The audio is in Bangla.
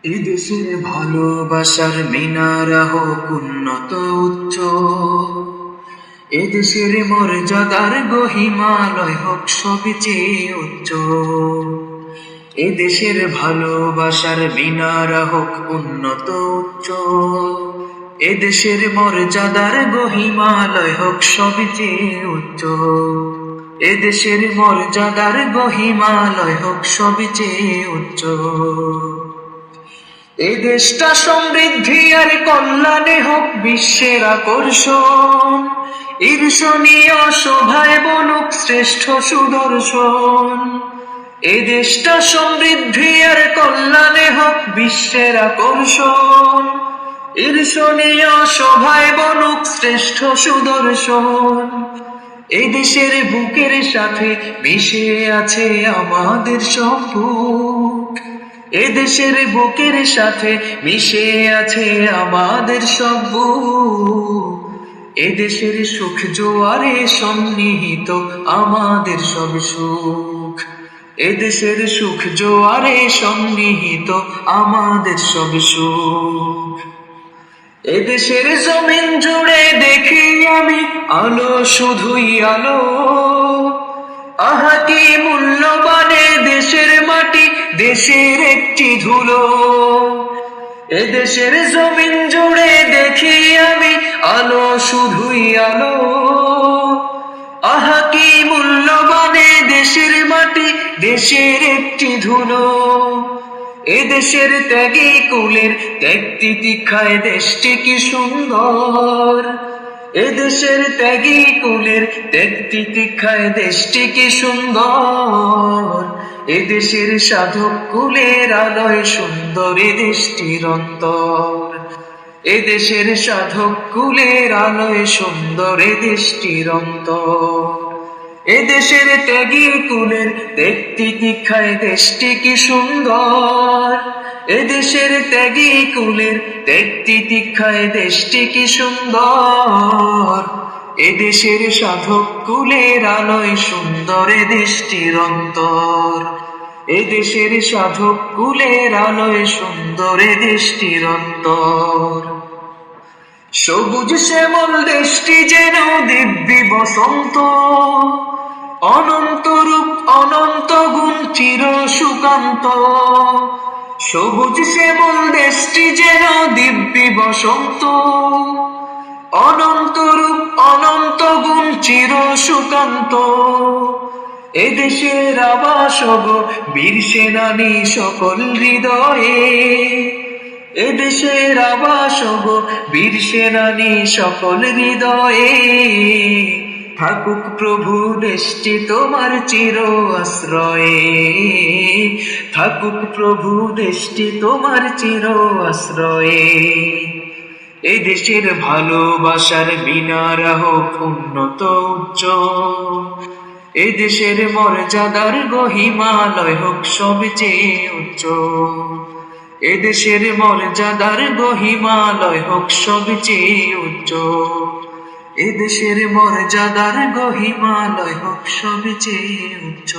এদেশের ভালোবাসার মিনারা হোক উন্নত উচ্চ, এদেশের মর্যাদার গহিমালয় হোক সবচেয়ে উচ্চ। এদেশের ভালোবাসার মিনারা হোক উন্নত উচ্চ, এদেশের মর্যাদার গহিমালয় হোক সবচেয়ে উচ্চ। এদেশের মর্যাদার গহিমালয় হোক সবচেয়ে উচ্চ। এ দেশটা সমৃদ্ধি আর কল্যাণে হোক বিশ্বের আকর্ষণ, ঈর্ষণীয় শোভায় বলুক শ্রেষ্ঠ সুদর্শন। এ দেশটা সমৃদ্ধি আর কল্যাণে হোক বিশ্বের আকর্ষণ, ঈর্ষণীয় শোভায় বলুক শ্রেষ্ঠ সুদর্শন। এই দেশের বুকের সাথে মিশে আছে আমাদের সব বুক, এ দেশের বুকের সাথে মিশে আছে আমাদের সব বুক। এ দেশের সুখ জোয়ারে সন্নিহিত আমাদের সব সুখ, এ দেশের সুখ জোয়ারে সন্নিহিত আমাদের সব সুখ। এ দেশের জমিন জুড়ে দেখি আমি আলো, শুধুই আলো। আহা কি মূল্যবান দেশের মাটি, দেশের একটি ধুলো। এ দেশের জমিন জুড়ে দেখি আমি আলো, শুধুই আলো। আহা কি মূল্যবান দেশের মাটি, দেশের একটি ধুলো। এ দেশের ত্যাগী কুলের ত্যাগ তিতিক্ষায় দেশটি কি সুন্দর। এ দেশের ত্যাগী কুলের ত্যাগ তিতিক্ষায় দেশটি কি সুন্দর। এ দেশের সাধক কুলের আলোয় সুন্দর এ দেশটির অন্তর। এ দেশের সাধক কুলের আলোয় সুন্দর এ দেশটির অন্তর। এ দেশের ত্যাগী কুলের ত্যাগ তিতিক্ষায় দেশটি কি সুন্দর। এ দেশের ত্যাগী কুলের ত্যাগ তিতিক্ষায় দেশটি কি সুন্দর। এ দেশের সাধক কুলের আলোয় সুন্দর এ দেশটির অন্তর। এ দেশের সাধক কুলের আলোয় সুন্দর এ দেশটির অন্তর। সবুজ শ্যামল দেশটি যেন দিব্যি বসন্ত, অনন্ত রূপ অনন্ত গুণ চির সুকান্ত। সবুজ শ্যামল দেশটি যেন দিব্যি বসন্ত, অনন্ত রূপ অনন্ত গুণ চির সুকান্ত। এ দেশের আবাস গো বীর সেনানী সকল হৃদয়ে, এ দেশের আবাস গো বীর সেনানী সকল হৃদয়ে। থাকুক প্রভু দেশটি তোমার চির আশ্রয়ে, থাকুক প্রভু দেশটি তোমার চির আশ্রয়ে। এ দেশের ভালোবাসার মিনারা হোক উন্নত উচ্চ, এ দেশের মর্যাদার গহিমালয় হোক সবচেয়ে উচ্চ। এ দেশের মর্যাদার গহিমালয় হোক সবচেয়ে উচ্চ। এ দেশের মর্যাদার গহিমালয় হোক সবচেয়ে উচ্চ।